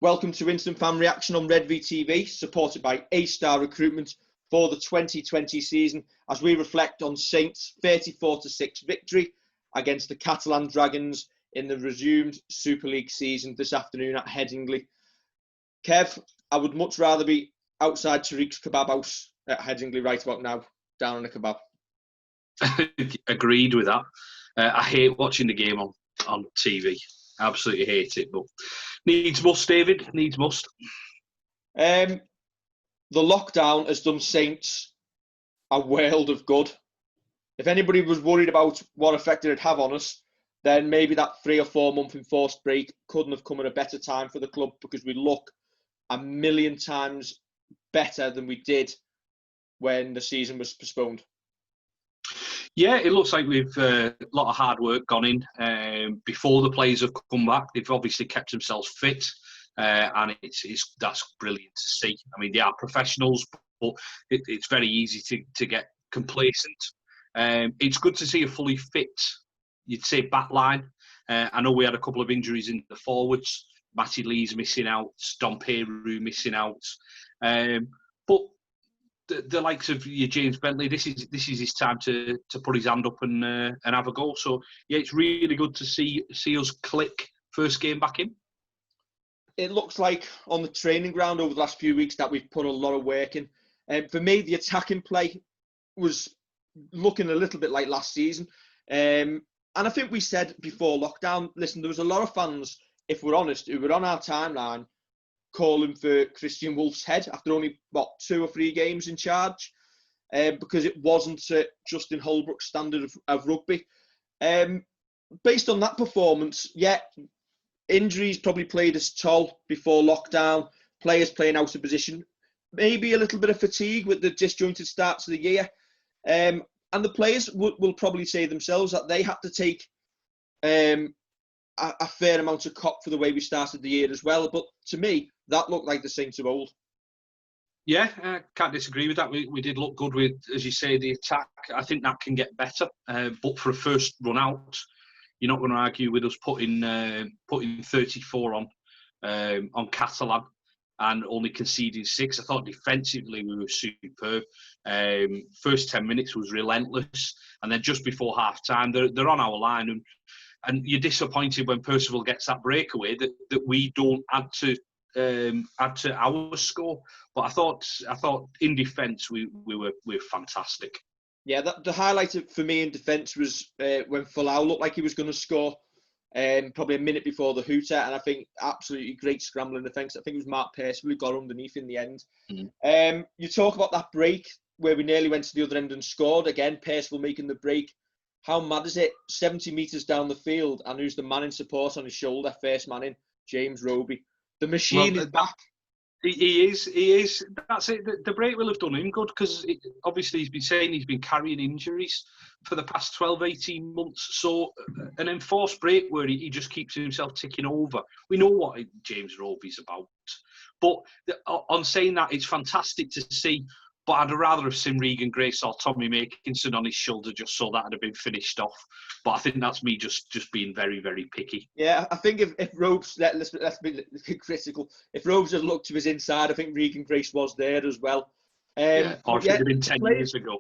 Welcome to Instant Fan Reaction on Red V TV, supported by A-Star Recruitment for the 2020 season, as we reflect on Saints' 34-6 victory against the Catalans Dragons in the resumed Super League season this afternoon at Headingley. Kev, I would much rather be outside Tariq's kebab house at Headingley right about now, down on a kebab. Agreed with that. I hate watching the game on TV. Absolutely hate it, but needs must, David. Needs must. The lockdown has done Saints a world of good. If anybody was worried about what effect it'd have on us, then maybe that 3 or 4 month enforced break couldn't have come at a better time for the club, because we look a million times better than we did when the season was postponed. Yeah, it looks like we've a lot of hard work gone in before the players have come back. They've obviously kept themselves fit, and that's brilliant to see. I mean, they are professionals, but it's very easy to get complacent. It's good to see a fully fit, you'd say, back line. I know we had a couple of injuries in the forwards. Matty Lee's missing out, Domperu missing out, but the likes of your James Bentley, this is his time to put his hand up and have a go. So yeah, it's really good to see us click first game back in. It looks like on the training ground over the last few weeks that we've put a lot of work in. For me, the attacking play was looking a little bit like last season. And I think we said before lockdown, listen, there was a lot of fans, if we're honest, who were on our timeline calling for Christian Wolf's head after only, 2 or 3 games in charge, because it wasn't Justin Holbrook's standard of rugby. Based on that performance, yeah, injuries probably played its toll before lockdown, players playing out of position, maybe a little bit of fatigue with the disjointed start to the year. And the players will probably say themselves that they had to take a fair amount of cop for the way we started the year as well. But to me, that looked like the Saints of old. Yeah, I can't disagree with that. We did look good with, as you say, the attack. I think that can get better. But for a first run out, you're not going to argue with us putting 34 on Catalan and only conceding 6. I thought defensively we were superb. First 10 minutes was relentless, and then just before half time, they're on our line, and you're disappointed when Percival gets that breakaway that we don't add to our score. But I thought in defence we were fantastic. Yeah, the highlight for me in defence was when Folau looked like he was going to score, probably a minute before the hooter, and I think absolutely great scrambling defence. I think it was Mark Percival who got underneath in the end. Mm-hmm. You talk about that break where we nearly went to the other end and scored. Again, Percival making the break. How mad is it? 70 metres down the field, and who's the man in support on his shoulder? First man in, James Roby. The machine is back. He is. That's it. The break will have done him good, because obviously he's been saying he's been carrying injuries for the past 12, 18 months. So an enforced break where he just keeps himself ticking over. We know what James Roby's about. But on saying that, it's fantastic to see. But I'd rather have seen Regan Grace or Tommy Makinson on his shoulder, just so that had been finished off. But I think that's me just being very, very picky. Yeah, I think if Robes, let's be critical, if Robes had looked to his inside, I think Regan Grace was there as well. Or if it had been 10 years ago.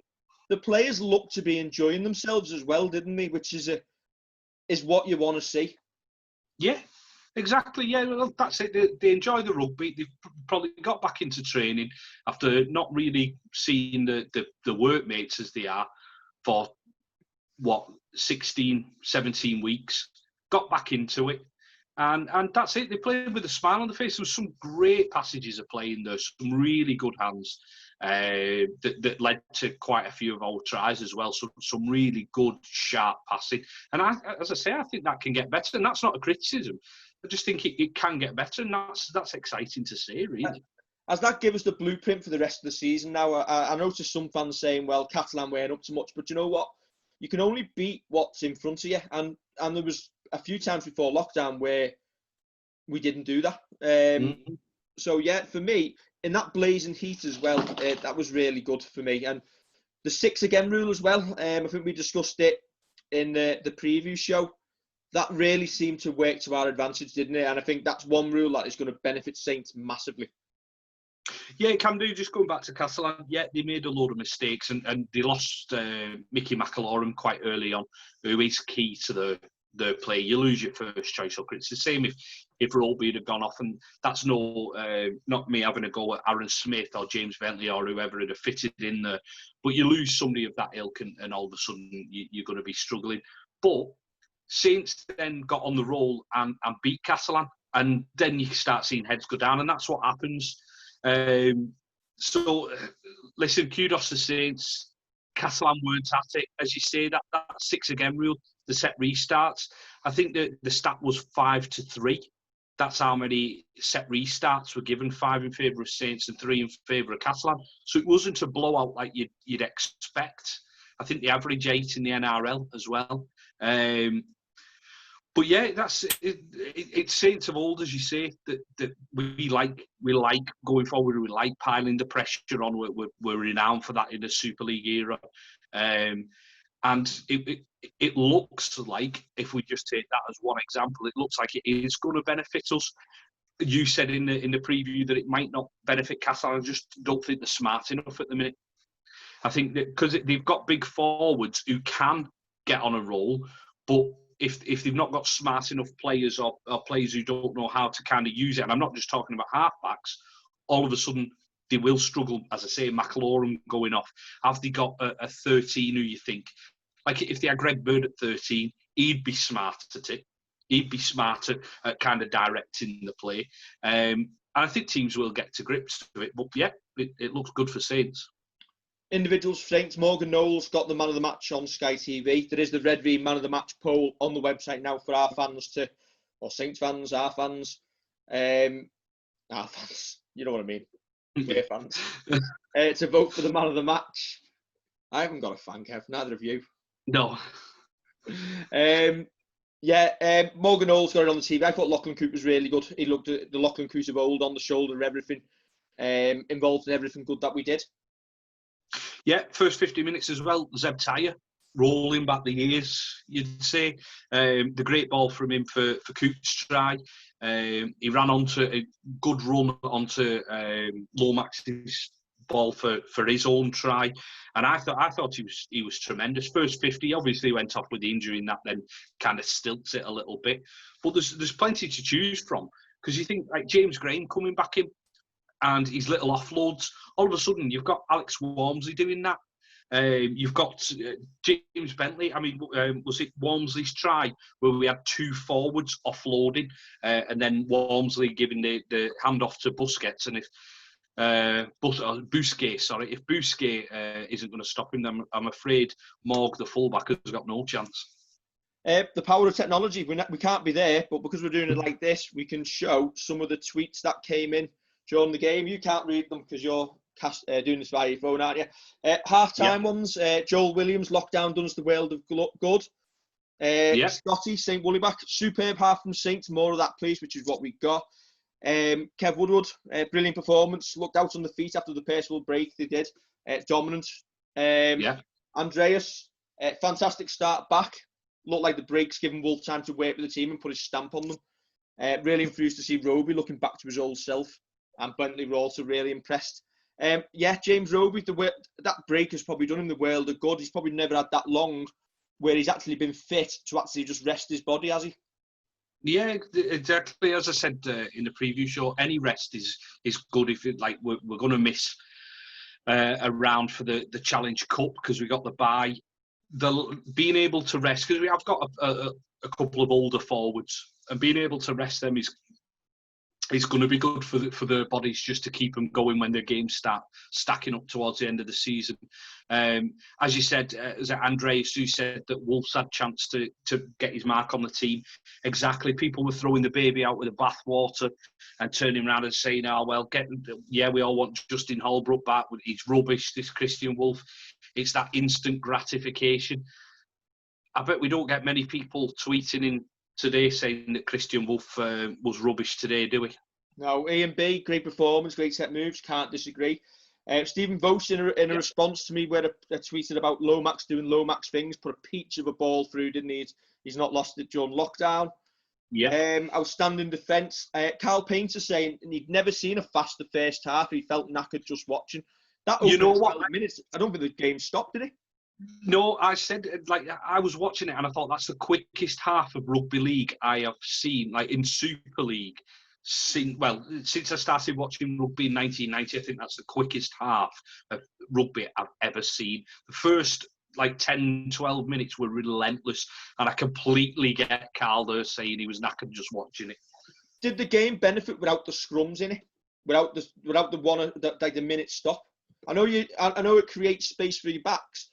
The players looked to be enjoying themselves as well, didn't they? Which is what you want to see. Yeah. Exactly, yeah, well, that's it. They enjoy the rugby. They've probably got back into training after not really seeing the workmates as they are for, 16, 17 weeks. Got back into it. And that's it. They played with a smile on their face. There was some great passages of play in there, some really good hands that led to quite a few of our tries as well. So some really good, sharp passing. And as I say, I think that can get better. And that's not a criticism. I just think it can get better, and that's exciting to see, really. As that gives us the blueprint for the rest of the season now, I noticed some fans saying, well, Catalan weren't up to much, but you know what? You can only beat what's in front of you. And there was a few times before lockdown where we didn't do that. So, yeah, for me, in that blazing heat as well, that was really good for me. And the 6 again rule as well, I think we discussed it in the preview show. that really seemed to work to our advantage, didn't it? And I think that's one rule that is going to benefit Saints massively. Yeah, it can do. Just going back to Catalan, yeah, they made a load of mistakes and they lost Mickey McAlorum quite early on, who is key to the play. You lose your first choice hooker. It's the same if Roby had gone off, and that's not me having a go at Aaron Smith or James Bentley or whoever had fitted in there. But you lose somebody of that ilk, and all of a sudden you're going to be struggling. But Saints then got on the roll and beat Catalan, and then you start seeing heads go down, and that's what happens. So, listen, kudos to Saints. Catalan weren't at it. As you say, that 6 again rule, the set restarts. I think the stat was 5-3. That's how many set restarts were given, 5 in favour of Saints and 3 in favour of Catalan. So it wasn't a blowout like you'd expect. I think the average 8 in the NRL as well. But yeah, it's Saints of old, as you say, that we like going forward. We like piling the pressure on. We're renowned for that in the Super League era, and it looks like, if we just take that as one example, it looks like it is going to benefit us. You said in the preview that it might not benefit Catalan. I just don't think they're smart enough at the minute. I think that because they've got big forwards who can get on a roll, but if they've not got smart enough players or players who don't know how to kind of use it, and I'm not just talking about halfbacks, all of a sudden they will struggle. As I say, McAlorum going off. Have they got a 13 who you think, like if they had Greg Bird at 13, he'd be smart at it. He'd be smarter at kind of directing the play. And I think teams will get to grips to it. But yeah, it looks good for Saints. Individuals for Saints, Morgan Knowles got the man of the match on Sky TV. There is the Red V man of the match poll on the website now for our fans or Saints fans, our fans, you know what I mean, we're fans, to vote for the man of the match. I haven't got a fan, Kev, neither of you. No. Morgan Knowles got it on the TV. I thought Lachlan Cooper was really good. He looked at the Lachlan Cooper of old, on the shoulder, everything, involved in everything good that we did. Yeah, first 50 minutes as well. Zeb Tyre rolling back the years, you'd say. The great ball from him for Coop's try. He ran onto a good run onto Lomax's ball for his own try, and I thought he was tremendous. First 50, obviously went off with the injury, and that then kind of stilts it a little bit. But there's plenty to choose from, because you think like James Graham coming back in, and his little offloads. All of a sudden, you've got Alex Walmsley doing that. You've got James Bentley. I mean, was it Walmsley's try where we had 2 forwards offloading, and then Walmsley giving the handoff to Busquets? And if Busquets, sorry, if Busquets isn't going to stop him, then I'm afraid Morg, the fullback, has got no chance. The power of technology. We can't be there, but because we're doing it like this, we can show some of the tweets that came in during the game. You can't read them because you're doing this via your phone, aren't you? Half-time ones, Joel Williams, lockdown done us the world of good. Scotty, St Woollyback, superb half from Saints, more of that please, which is what we got. Kev Woodward, brilliant performance, looked out on the feet after the personal break they did, dominant. Andreas, fantastic start back, looked like the breaks given Wolf time to work with the team and put his stamp on them. Really enthused to see Roby looking back to his old self. And Bentley were also really impressed. James Roby, that break has probably done him the world of good. He's probably never had that long where he's actually been fit to actually just rest his body, has he? Yeah, exactly. As I said in the preview show, any rest is good. If we're going to miss a round for the Challenge Cup because we got the bye, being able to rest, because we have got a couple of older forwards, and being able to rest them is going to be good for the bodies, just to keep them going when their games start stacking up towards the end of the season. As you said, as Andreas, who said that Wolves had a chance to get his mark on the team. Exactly. People were throwing the baby out with the bathwater and turning around and saying, we all want Justin Holbrook back. He's rubbish, this Christian Wolf. It's that instant gratification. I bet we don't get many people tweeting in today saying that Christian Wolf was rubbish today, do we? No, A and B, great performance, great set moves, can't disagree. Stephen Vos in a response to me where I tweeted about Lomax doing Lomax things, put a peach of a ball through, didn't he? He's not lost it during lockdown. Yeah. Outstanding defence. Carl Painter saying he'd never seen a faster first half. He felt knackered just watching. That You know opening what? 12 minutes, I don't think the game stopped, did it? No, I said, like, I was watching it and I thought that's the quickest half of rugby league I have seen, like in Super League. Since I started watching rugby in 1990, I think that's the quickest half of rugby I've ever seen. The first, like, 10, 12 minutes were relentless, and I completely get Carl there saying he was knackered just watching it. Did the game benefit without the scrums in it? Without the one, like the minute stop? I know it creates space for your backs,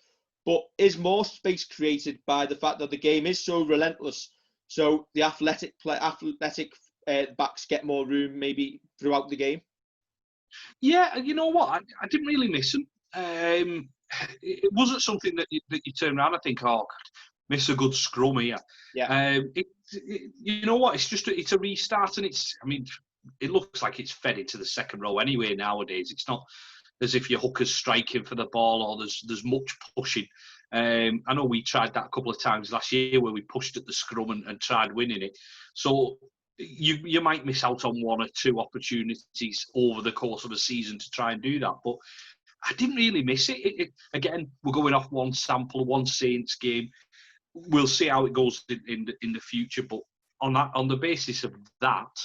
but is more space created by the fact that the game is so relentless? So the athletic backs get more room maybe throughout the game. Yeah, you know what? I didn't really miss him. It wasn't something that you turn around and think, oh, God, miss a good scrum here. Yeah. You know what? It's a restart, and it looks like it's fed into the second row anyway nowadays. It's not as if your hooker's striking for the ball or there's much pushing. I know we tried that a couple of times last year where we pushed at the scrum and tried winning it. So you might miss out on one or two opportunities over the course of a season to try and do that. But I didn't really miss it. Again, we're going off one sample, one Saints game. We'll see how it goes in the future. But on the basis of that,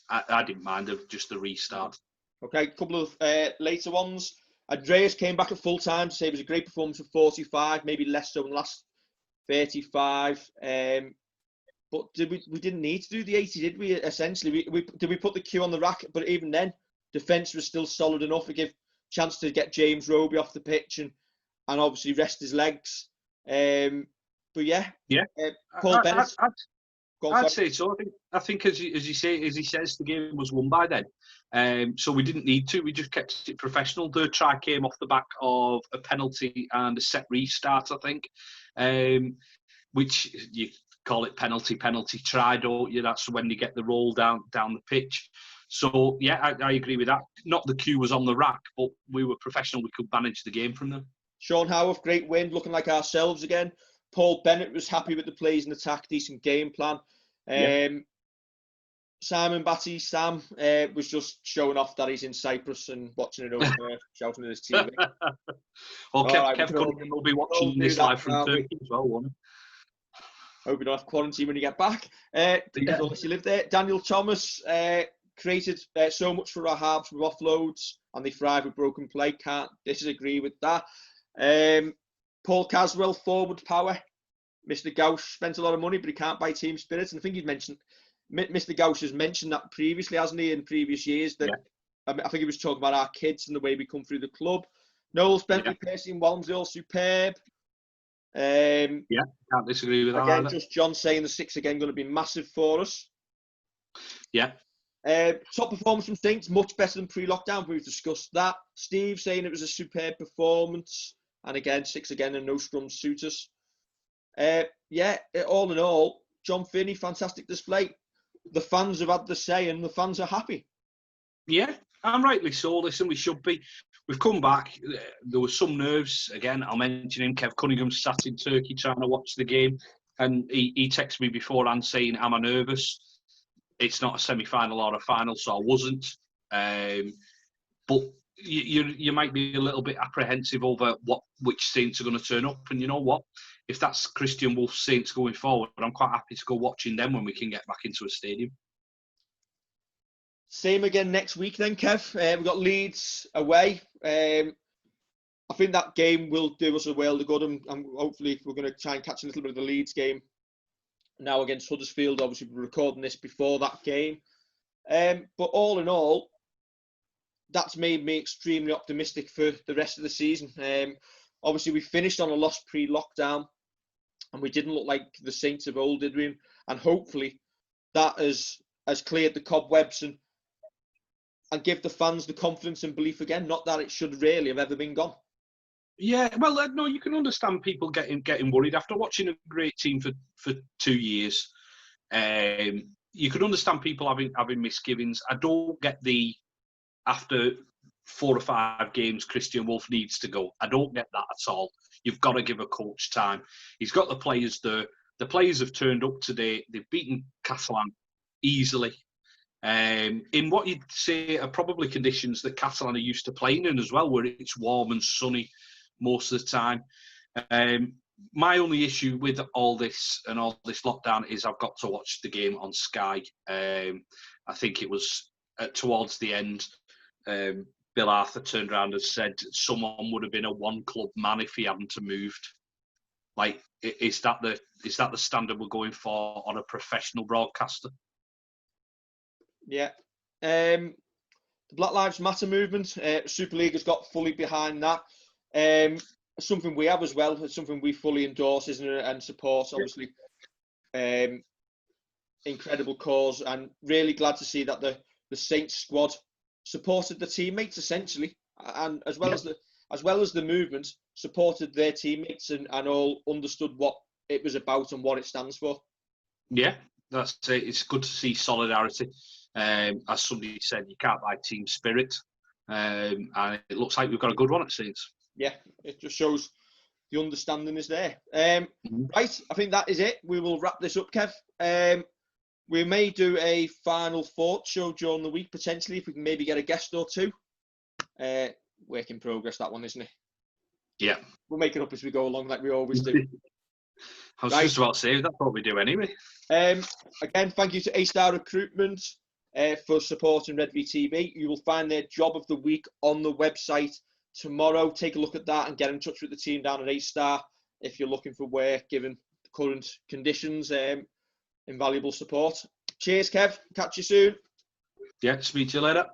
I didn't mind just the restart. Okay, a couple of later ones. Andreas came back at full time to say it was a great performance for 45, maybe less so in the last 35. But we didn't need to do the 80, did we? Essentially, did we put the queue on the rack? But even then, defence was still solid enough to give chance to get James Roby off the pitch and obviously rest his legs. But yeah, Paul Bennett. I'd say so. I think as he says, the game was won by then. So we didn't need to. We just kept it professional. The try came off the back of a penalty and a set restart, I think, which you call it penalty try, don't you? That's when you get the roll down the pitch. So, yeah, I agree with that. Not the queue was on the rack, but we were professional. We could manage the game from them. Sean Howarth, great win, looking like ourselves again. Paul Bennett was happy with the plays and attack, decent game plan. Simon Batty, Sam, was just showing off that he's in Cyprus and watching it over there, shouting at his TV. Well, Kev Cunningham will be watching this live from Turkey as well, won't he? Hope you don't have quarantine when you get back. Unless you live there. Daniel Thomas created so much for our halves with offloads, and they thrive with broken play. Can't disagree with that. Paul Caswell, forward power. Mr. Gauch spent a lot of money, but he can't buy team spirit. And I think Mr. Gauch has mentioned that previously, hasn't he, in previous years? That I think he was talking about our kids and the way we come through the club. Noel Bentley, Percy and Walmsley, all superb. Can't disagree with that. Again, just John saying the 6 again going to be massive for us. Yeah. Top performance from Saints, much better than pre-lockdown. We've discussed that. Steve saying it was a superb performance. And again, 6 again and no scrums suit us. All in all, John Finney, fantastic display. The fans have had the say and the fans are happy. Yeah, and rightly so. Listen, we should be. We've come back. There was some nerves. Again, I'll mention him. Kev Cunningham sat in Turkey trying to watch the game. And he texted me beforehand saying, am I nervous? It's not a semi-final or a final, so I wasn't. But you might be a little bit apprehensive over which Saints are going to turn up. And you know what? If that's Christian Wolf's Saints going forward, I'm quite happy to go watching them when we can get back into a stadium. Same again next week then, Kev. We've got Leeds away. I think that game will do us a world of good, and hopefully we're going to try and catch a little bit of the Leeds game now against Huddersfield. Obviously, we're recording this before that game. But all in all, that's made me extremely optimistic for the rest of the season. Obviously, we finished on a loss pre-lockdown, and we didn't look like the Saints of old, did we? And hopefully that has cleared the cobwebs and give the fans the confidence and belief again. Not that it should really have ever been gone. Yeah, well, no, you can understand people getting worried after watching a great team for 2 years. You can understand people having misgivings. I don't get after 4 or 5 games, Christian Wolf needs to go. I don't get that at all. You've got to give a coach time. He's got the players there. the players have turned up today. They've beaten Catalan easily. In what you'd say are probably conditions that Catalan are used to playing in as well, where it's warm and sunny most of the time. My only issue with all this and all this lockdown is I've got to watch the game on Sky. I think it was towards the end, Bill Arthur turned around and said someone would have been a one-club man if he hadn't moved. Like, is that the standard we're going for on a professional broadcaster? Yeah. The Black Lives Matter movement, Super League has got fully behind that. Something we have as well. It's something we fully endorse, isn't it, and support, obviously. Incredible cause, and really glad to see that the Saints squad supported the teammates essentially, and as well as the movement, supported their teammates and all understood what it was about and what it stands for. Yeah, that's it. It's good to see solidarity. As somebody said, you can't buy team spirit, and it looks like we've got a good one at Saints. Yeah, it just shows the understanding is there. Right, I think that is it. We will wrap this up, Kev. We may do a final thought show during the week, potentially, if we can maybe get a guest or two. Work in progress, that one, isn't it? Yeah. We'll make it up as we go along, like we always do. I was just about to say, that's what we do anyway. Again, thank you to A-Star Recruitment for supporting Red V TV. You will find their job of the week on the website tomorrow. Take a look at that and get in touch with the team down at A-Star if you're looking for work, given the current conditions. Invaluable support. Cheers, Kev. Catch you soon. Yeah, speak to you later.